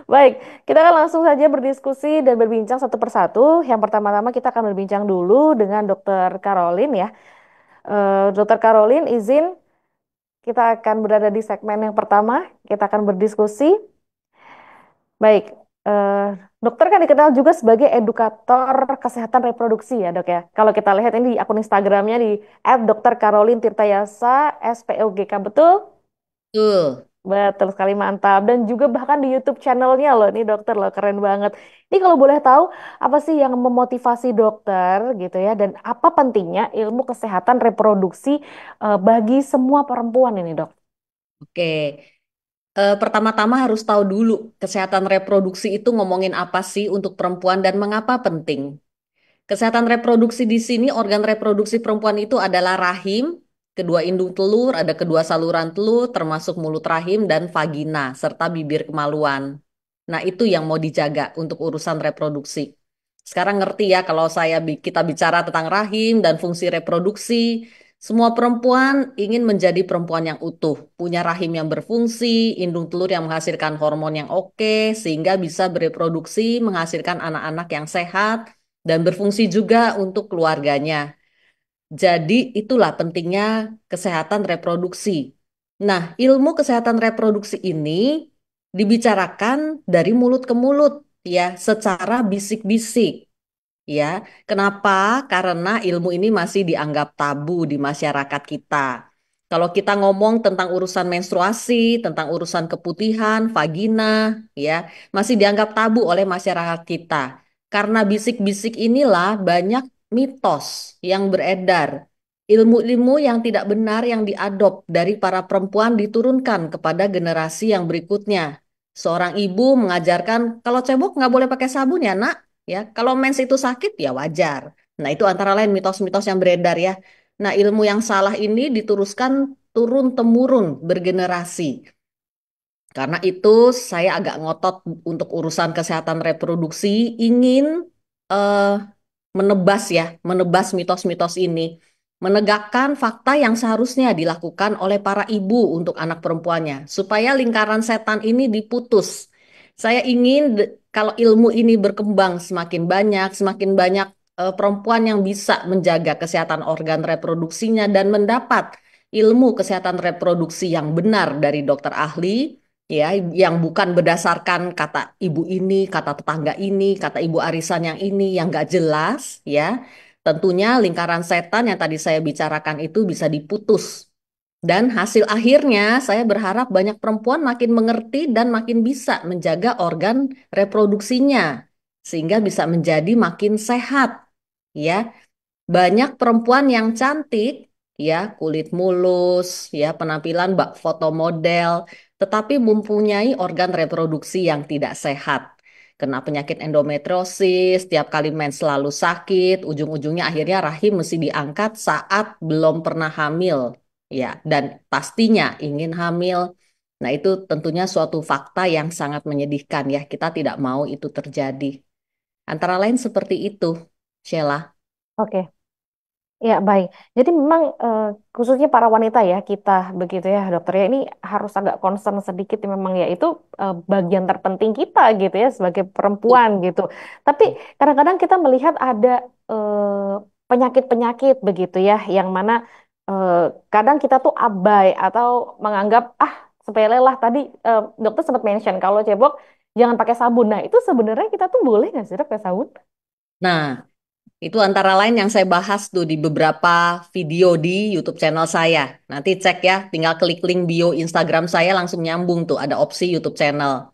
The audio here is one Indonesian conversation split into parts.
Baik, kita akan langsung saja berdiskusi dan berbincang satu persatu. Yang pertama-tama kita akan berbincang dulu dengan Dokter Caroline ya. Dokter Caroline, izin kita akan berada di segmen yang pertama. Kita akan berdiskusi. Baik, eh, dokter kan dikenal juga sebagai edukator kesehatan reproduksi ya dok ya. Kalau kita lihat ini di akun Instagramnya di @Dr. Caroline Tirtayasa SPOGK, betul? Betul. Betul sekali, mantap. Dan juga bahkan di YouTube channelnya loh, ini dokter loh, keren banget. Ini kalau boleh tahu, apa sih yang memotivasi dokter gitu ya, dan apa pentingnya ilmu kesehatan reproduksi bagi semua perempuan ini dok? Oke. Pertama-tama harus tahu dulu kesehatan reproduksi itu ngomongin apa sih untuk perempuan dan mengapa penting. Kesehatan reproduksi di sini, organ reproduksi perempuan itu adalah rahim, kedua indung telur, ada kedua saluran telur, termasuk mulut rahim dan vagina, serta bibir kemaluan. Nah, itu yang mau dijaga untuk urusan reproduksi. Sekarang ngerti ya kalau kita bicara tentang rahim dan fungsi reproduksi, semua perempuan ingin menjadi perempuan yang utuh, punya rahim yang berfungsi, indung telur yang menghasilkan hormon yang oke, sehingga bisa bereproduksi, menghasilkan anak-anak yang sehat, dan berfungsi juga untuk keluarganya. Jadi itulah pentingnya kesehatan reproduksi. Nah, ilmu kesehatan reproduksi ini dibicarakan dari mulut ke mulut ya, secara bisik-bisik ya. Kenapa? Karena ilmu ini masih dianggap tabu di masyarakat kita. Kalau kita ngomong tentang urusan menstruasi, tentang urusan keputihan, vagina, ya, masih dianggap tabu oleh masyarakat kita. Karena bisik-bisik inilah banyak mitos yang beredar. Ilmu-ilmu yang tidak benar yang diadop dari para perempuan diturunkan kepada generasi yang berikutnya. Seorang ibu mengajarkan kalau cebok nggak boleh pakai sabun ya nak. Ya, kalau mens itu sakit ya wajar. Nah, itu antara lain mitos-mitos yang beredar ya. Nah, ilmu yang salah ini diteruskan turun-temurun bergenerasi. Karena itu saya agak ngotot untuk urusan kesehatan reproduksi ingin eh, menebas ya, menebas mitos-mitos ini, menegakkan fakta yang seharusnya dilakukan oleh para ibu untuk anak perempuannya, supaya lingkaran setan ini diputus. Saya ingin kalau ilmu ini berkembang semakin banyak perempuan yang bisa menjaga kesehatan organ reproduksinya dan mendapat ilmu kesehatan reproduksi yang benar dari dokter ahli, ya, yang bukan berdasarkan kata ibu ini, kata tetangga ini, kata ibu arisan yang ini yang gak jelas, ya. Tentunya lingkaran setan yang tadi saya bicarakan itu bisa diputus. Dan hasil akhirnya saya berharap banyak perempuan makin mengerti dan makin bisa menjaga organ reproduksinya sehingga bisa menjadi makin sehat, ya. Banyak perempuan yang cantik, ya, kulit mulus, ya, penampilan bak foto model, tetapi mempunyai organ reproduksi yang tidak sehat. Kena penyakit endometriosis, tiap kali mens selalu sakit, ujung-ujungnya akhirnya rahim mesti diangkat saat belum pernah hamil, ya, dan pastinya ingin hamil. Nah, itu tentunya suatu fakta yang sangat menyedihkan ya. Kita tidak mau itu terjadi. Antara lain seperti itu, Sheila. Oke. Ya, baik. Jadi memang khususnya para wanita ya, kita begitu ya dokter ya, ini harus agak concern sedikit ya, memang ya itu bagian terpenting kita gitu ya sebagai perempuan gitu. Tapi kadang-kadang kita melihat ada penyakit-penyakit begitu ya, yang mana eh, kadang kita tuh abai atau menganggap sepele lah. Tadi dokter sempat mention kalau cebok jangan pakai sabun. Nah, itu sebenarnya kita tuh boleh nggak sih dok pakai sabun? Nah, itu antara lain yang saya bahas tuh di beberapa video di YouTube channel saya. Nanti cek ya, tinggal klik link bio Instagram saya langsung nyambung tuh, ada opsi YouTube channel.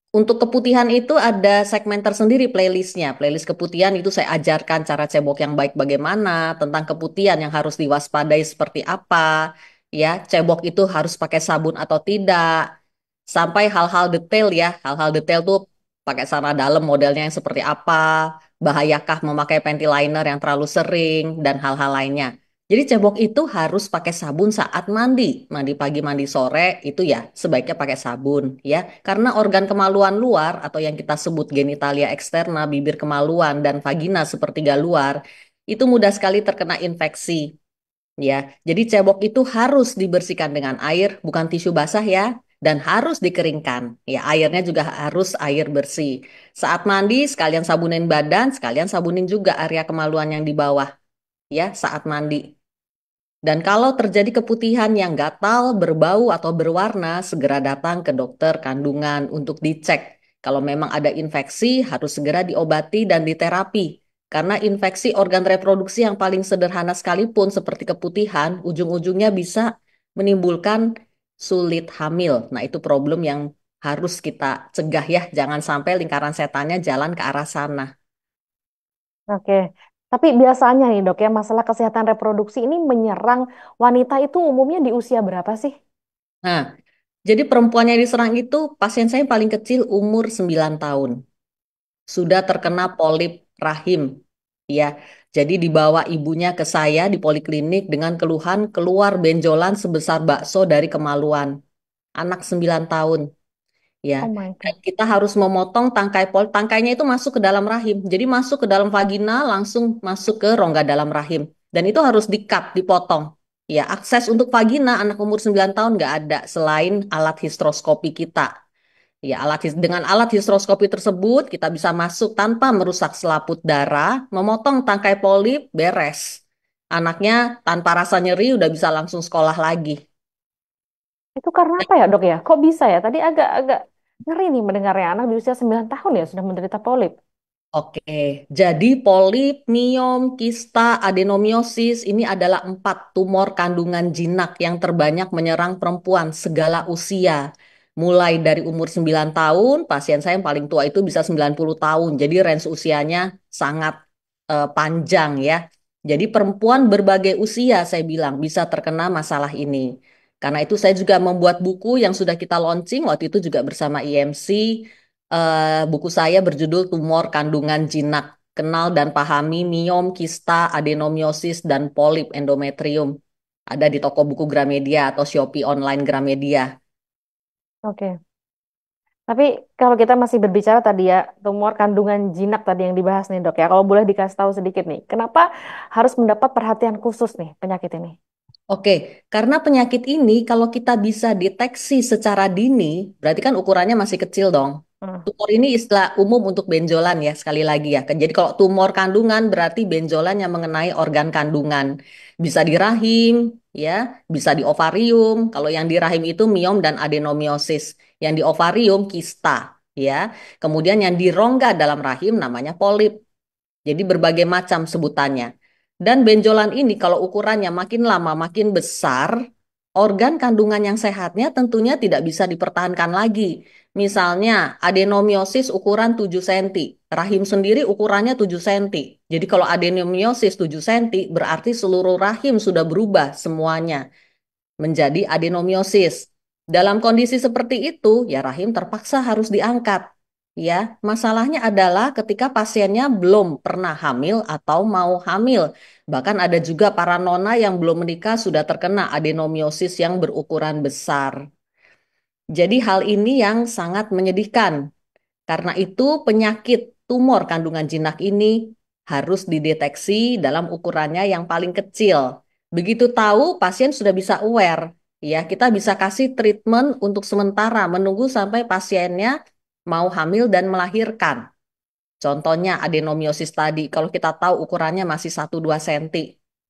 Untuk keputihan itu ada segmen tersendiri playlistnya. Playlist keputihan itu saya ajarkan cara cebok yang baik bagaimana, tentang keputihan yang harus diwaspadai seperti apa, ya, cebok itu harus pakai sabun atau tidak, sampai hal-hal detail ya, hal-hal detail tuh pakai celana dalam modelnya yang seperti apa, bahayakah memakai panty liner yang terlalu sering, dan hal-hal lainnya. Jadi cebok itu harus pakai sabun saat mandi, mandi pagi, mandi sore, itu ya sebaiknya pakai sabun ya. Karena organ kemaluan luar atau yang kita sebut genitalia eksterna, bibir kemaluan dan vagina sepertiga luar, itu mudah sekali terkena infeksi ya. Jadi cebok itu harus dibersihkan dengan air, bukan tisu basah ya. dan harus dikeringkan. Ya, airnya juga harus air bersih. Saat mandi, sekalian sabunin badan, sekalian sabunin juga area kemaluan yang di bawah, ya, saat mandi. Dan kalau terjadi keputihan yang gatal, berbau, atau berwarna, segera datang ke dokter kandungan untuk dicek. Kalau memang ada infeksi, harus segera diobati dan diterapi. Karena infeksi organ reproduksi yang paling sederhana sekalipun, seperti keputihan, ujung-ujungnya bisa menimbulkan sulit hamil. Nah, itu problem yang harus kita cegah ya. Jangan sampai lingkaran setannya jalan ke arah sana. Oke. Tapi biasanya nih dok ya, masalah kesehatan reproduksi ini menyerang wanita itu umumnya di usia berapa sih? Nah, jadi perempuan yang diserang itu pasien saya yang paling kecil umur 9 tahun. Sudah terkena polip rahim. Ya, jadi dibawa ibunya ke saya di poliklinik dengan keluhan keluar benjolan sebesar bakso dari kemaluan. Anak 9 tahun. Ya, Oh my dan God. kita harus memotong tangkai polip. Tangkainya itu masuk ke dalam rahim. Jadi masuk ke dalam vagina, langsung masuk ke rongga dalam rahim. Dan itu harus di-cut, dipotong. Ya, akses untuk vagina anak umur 9 tahun nggak ada selain alat histroskopi kita. Ya, dengan alat histroskopi tersebut kita bisa masuk tanpa merusak selaput darah, memotong tangkai polip, beres. Anaknya tanpa rasa nyeri udah bisa langsung sekolah lagi. Itu karena apa ya dok ya? Kok bisa ya? Tadi agak-agak ngeri nih mendengarnya anak di usia 9 tahun ya sudah menderita polip. Oke, jadi polip, miom, kista, adenomiosis ini adalah 4 tumor kandungan jinak yang terbanyak menyerang perempuan segala usia. Mulai dari umur 9 tahun, pasien saya yang paling tua itu bisa 90 tahun. Jadi range usianya sangat panjang ya. Jadi perempuan berbagai usia saya bilang bisa terkena masalah ini. Karena itu saya juga membuat buku yang sudah kita launching waktu itu juga bersama IMC. Buku saya berjudul Tumor Kandungan Jinak. Kenal dan pahami miom, kista, adenomiosis, dan polip endometrium. Ada di toko buku Gramedia atau Shopee online Gramedia. Oke. Tapi kalau kita masih berbicara tadi ya, tumor kandungan jinak tadi yang dibahas nih dok ya, kalau boleh dikasih tahu sedikit nih, kenapa harus mendapat perhatian khusus nih penyakit ini? Oke, karena penyakit ini kalau kita bisa deteksi secara dini, berarti kan ukurannya masih kecil dong. Hmm. Tumor ini istilah umum untuk benjolan ya, sekali lagi ya. Jadi kalau tumor kandungan berarti benjolan yang mengenai organ kandungan. Bisa di rahim, ya, bisa di ovarium. Kalau yang di rahim itu miom dan adenomiosis. Yang di ovarium kista, ya. Kemudian yang di rongga dalam rahim namanya polip. Jadi berbagai macam sebutannya. Dan benjolan ini kalau ukurannya makin lama makin besar, organ kandungan yang sehatnya tentunya tidak bisa dipertahankan lagi. Misalnya adenomiosis ukuran 7 cm, rahim sendiri ukurannya 7 cm. Jadi kalau adenomiosis 7 cm berarti seluruh rahim sudah berubah semuanya menjadi adenomiosis. Dalam kondisi seperti itu, ya rahim terpaksa harus diangkat. Ya, masalahnya adalah ketika pasiennya belum pernah hamil atau mau hamil. Bahkan ada juga para nona yang belum menikah sudah terkena adenomiosis yang berukuran besar. Jadi hal ini yang sangat menyedihkan. Karena itu penyakit tumor kandungan jinak ini harus dideteksi dalam ukurannya yang paling kecil. Begitu tahu, pasien sudah bisa aware. Ya, kita bisa kasih treatment untuk sementara, menunggu sampai pasiennya mau hamil dan melahirkan. Contohnya adenomiosis tadi, kalau kita tahu ukurannya masih 1-2 cm,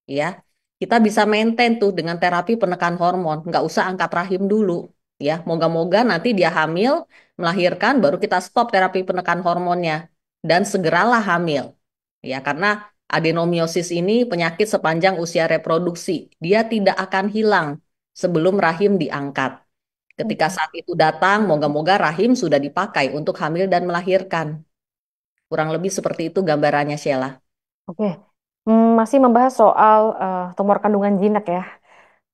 ya, kita bisa maintain tuh dengan terapi penekan hormon, nggak usah angkat rahim dulu, ya. Moga-moga nanti dia hamil, melahirkan, baru kita stop terapi penekan hormonnya dan segeralah hamil, ya, karena adenomiosis ini penyakit sepanjang usia reproduksi, dia tidak akan hilang sebelum rahim diangkat. Ketika Oke. saat itu datang, moga-moga rahim sudah dipakai untuk hamil dan melahirkan. Kurang lebih seperti itu gambarannya, Sheila. Oke. Masih membahas soal tumor kandungan jinak ya.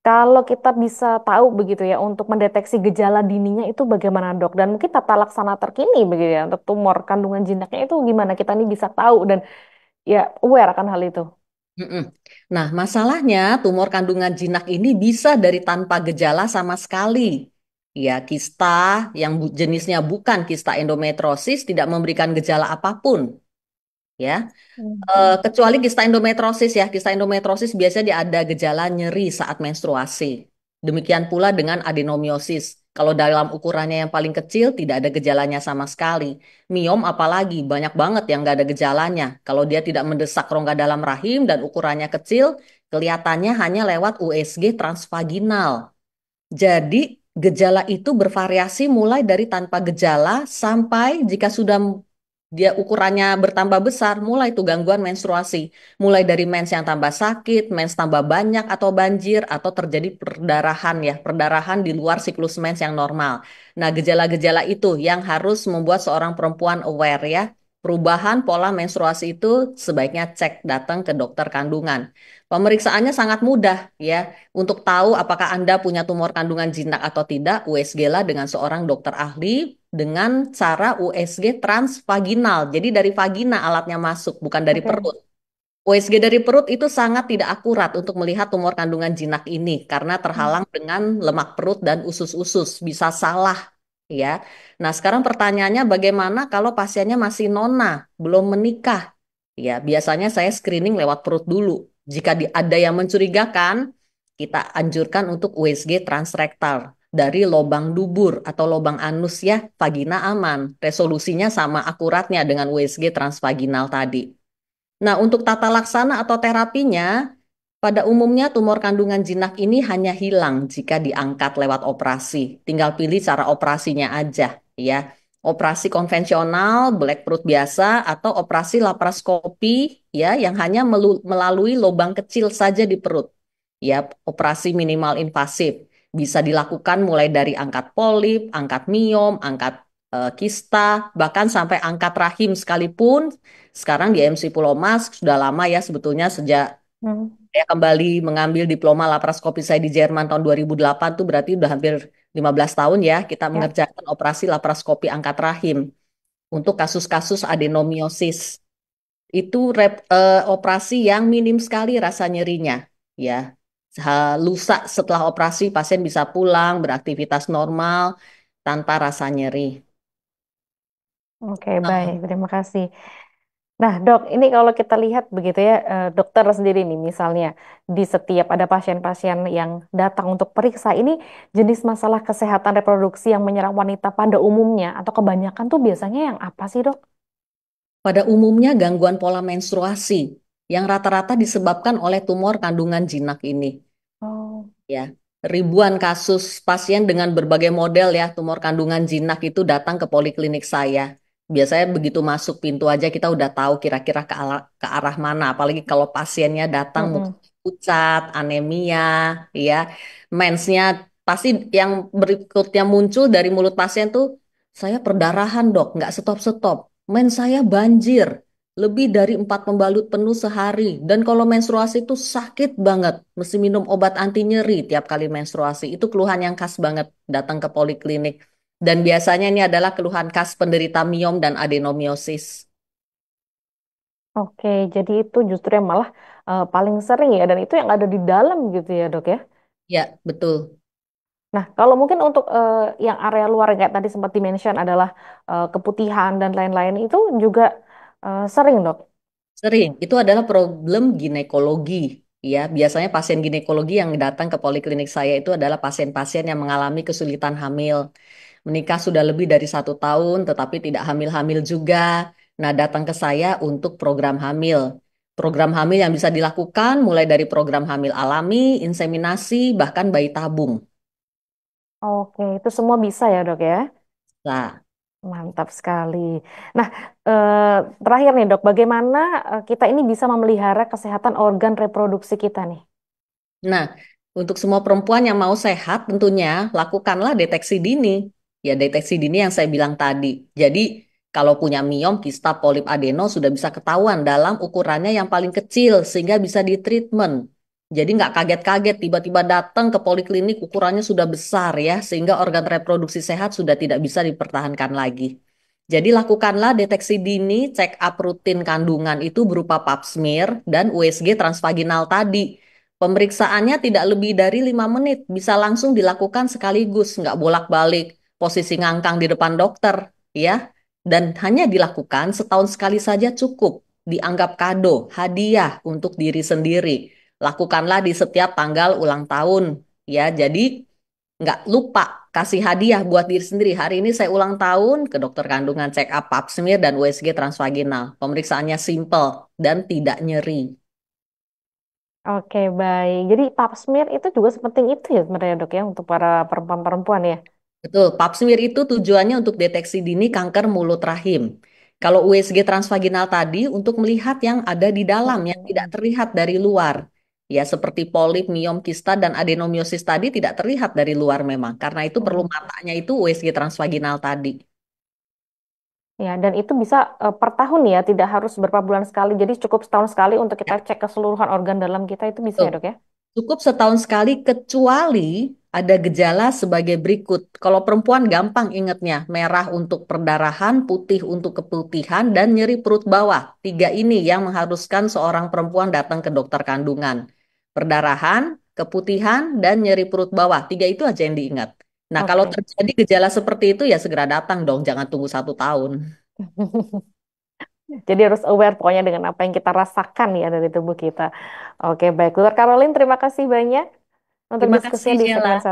Kalau kita bisa tahu begitu ya untuk mendeteksi gejala dininya itu bagaimana dok? Dan mungkin tata laksana terkini begitu ya untuk tumor kandungan jinaknya itu gimana kita nih bisa tahu dan ya aware akan hal itu. Mm-mm. Nah, masalahnya tumor kandungan jinak ini bisa dari tanpa gejala sama sekali. Ya, kista yang jenisnya bukan kista endometriosis tidak memberikan gejala apapun. Ya, Mhm. kecuali kista endometriosis ya. Kista endometriosis biasanya dia ada gejala nyeri saat menstruasi. Demikian pula dengan adenomiosis. Kalau dalam ukurannya yang paling kecil tidak ada gejalanya sama sekali. Miom apalagi banyak banget yang nggak ada gejalanya. Kalau dia tidak mendesak rongga dalam rahim dan ukurannya kecil, kelihatannya hanya lewat USG transvaginal. Jadi gejala itu bervariasi mulai dari tanpa gejala sampai jika sudah dia ukurannya bertambah besar, mulai itu gangguan menstruasi. Mulai dari mens yang tambah sakit, mens tambah banyak atau banjir, atau terjadi perdarahan ya, perdarahan di luar siklus mens yang normal. Nah, gejala-gejala itu yang harus membuat seorang perempuan aware ya. Perubahan pola menstruasi itu sebaiknya cek datang ke dokter kandungan. Pemeriksaannya sangat mudah ya. Untuk tahu apakah Anda punya tumor kandungan jinak atau tidak, USG lah dengan seorang dokter ahli dengan cara USG transvaginal. Jadi dari vagina alatnya masuk, bukan dari Oke. perut. USG dari perut itu sangat tidak akurat untuk melihat tumor kandungan jinak ini karena Hmm. terhalang dengan lemak perut dan usus-usus, bisa salah ya. Nah, sekarang pertanyaannya bagaimana kalau pasiennya masih nona, belum menikah? Ya, biasanya saya screening lewat perut dulu. Jika ada yang mencurigakan, kita anjurkan untuk USG transrektal dari lobang dubur atau lobang anus ya, vagina aman. Resolusinya sama akuratnya dengan USG transvaginal tadi. Nah, untuk tata laksana atau terapinya, pada umumnya tumor kandungan jinak ini hanya hilang jika diangkat lewat operasi. Tinggal pilih cara operasinya aja, ya. Operasi konvensional, black perut biasa, atau operasi laparoskopi, ya, yang hanya melalui lubang kecil saja di perut. Ya, operasi minimal invasif. Bisa dilakukan mulai dari angkat polip, angkat miom, angkat kista, bahkan sampai angkat rahim sekalipun. Sekarang di MC Pulau Mas sudah lama ya sebetulnya sejak Hmm. saya kembali mengambil diploma laparoskopi saya di Jerman tahun 2008 tuh berarti udah hampir 15 tahun ya kita Ya. mengerjakan operasi laparoskopi angkat rahim untuk kasus-kasus adenomiosis. Itu operasi yang minim sekali rasa nyerinya ya. Lusa setelah operasi pasien bisa pulang beraktivitas normal tanpa rasa nyeri. Oke, baik. Terima kasih. Nah, dok, ini kalau kita lihat begitu ya, dokter sendiri nih misalnya di setiap ada pasien-pasien yang datang untuk periksa, ini jenis masalah kesehatan reproduksi yang menyerang wanita pada umumnya atau kebanyakan tuh biasanya yang apa sih, dok? Pada umumnya gangguan pola menstruasi yang rata-rata disebabkan oleh tumor kandungan jinak ini. Oh. Ya, ribuan kasus pasien dengan berbagai model ya tumor kandungan jinak itu datang ke poliklinik saya. Biasanya begitu masuk pintu aja kita udah tahu kira-kira ke arah mana. Apalagi kalau pasiennya datang muka Mm-mm. pucat, anemia, ya, mensnya pasti yang berikutnya muncul dari mulut pasien tuh, saya perdarahan dok, nggak stop-stop. Mens saya banjir, lebih dari 4 pembalut penuh sehari. Dan kalau menstruasi itu sakit banget. Mesti minum obat anti nyeri tiap kali menstruasi. Itu keluhan yang khas banget datang ke poliklinik. Dan biasanya ini adalah keluhan khas penderita miom dan adenomiosis. Oke, jadi itu justru yang malah paling sering ya, dan itu yang ada di dalam gitu ya, dok ya. Ya, betul. Nah, kalau mungkin untuk yang area luar kayak tadi sempat dimention adalah keputihan dan lain-lain itu juga sering, dok. Sering. Itu adalah problem ginekologi. Ya, biasanya pasien ginekologi yang datang ke poliklinik saya itu adalah pasien-pasien yang mengalami kesulitan hamil. Menikah sudah lebih dari 1 tahun, tetapi tidak hamil-hamil juga. Nah, datang ke saya untuk program hamil. Program hamil yang bisa dilakukan mulai dari program hamil alami, inseminasi, bahkan bayi tabung. Oke, itu semua bisa ya, dok ya. Nah, Mantap sekali. Nah, eh, terakhir nih, dok, bagaimana kita ini bisa memelihara kesehatan organ reproduksi kita nih? Nah, untuk semua perempuan yang mau sehat, tentunya lakukanlah deteksi dini. Ya, deteksi dini yang saya bilang tadi. Jadi, kalau punya miom, kista, polip, adeno sudah bisa ketahuan dalam ukurannya yang paling kecil sehingga bisa ditreatment. Jadi nggak kaget-kaget tiba-tiba datang ke poliklinik ukurannya sudah besar ya sehingga organ reproduksi sehat sudah tidak bisa dipertahankan lagi. Jadi lakukanlah deteksi dini, check up rutin kandungan itu berupa pap smear dan USG transvaginal tadi. Pemeriksaannya tidak lebih dari 5 menit, bisa langsung dilakukan sekaligus, nggak bolak-balik, posisi ngangkang di depan dokter, ya. Dan hanya dilakukan setahun sekali saja cukup, dianggap kado, hadiah untuk diri sendiri. Lakukanlah di setiap tanggal ulang tahun, ya. Jadi nggak lupa kasih hadiah buat diri sendiri. Hari ini saya ulang tahun, ke dokter kandungan check up pap smear dan USG transvaginal. Pemeriksaannya simple dan tidak nyeri. Oke, baik. Jadi pap smear itu juga sepenting itu ya sebenarnya dok ya untuk para perempuan-perempuan ya. Betul, pap smear itu tujuannya untuk deteksi dini kanker mulut rahim. Kalau USG transvaginal tadi untuk melihat yang ada di dalam, yang tidak Mm-mm. terlihat dari luar. Ya, seperti polip, miom, kista, dan adenomiosis tadi tidak terlihat dari luar memang. Karena itu perlu Mm-mm. matanya itu USG transvaginal tadi. Ya, dan itu bisa per tahun ya, tidak harus beberapa bulan sekali. Jadi cukup setahun sekali untuk kita Ya, cek keseluruhan organ dalam kita itu bisa betul. ya dok ya. Cukup setahun sekali kecuali ada gejala sebagai berikut. Kalau perempuan gampang ingatnya, merah untuk perdarahan, putih untuk keputihan, dan nyeri perut bawah. Tiga ini yang mengharuskan seorang perempuan datang ke dokter kandungan. Perdarahan, keputihan, dan nyeri perut bawah. Tiga itu aja yang diingat. Nah, kalau Oke. terjadi gejala seperti itu ya segera datang dong, jangan tunggu 1 tahun. Jadi harus aware pokoknya dengan apa yang kita rasakan ya dari tubuh kita. Oke, baik. Dokter Caroline, terima kasih banyak untuk Terima kasih, diskusinya di segmen Sheila. satu.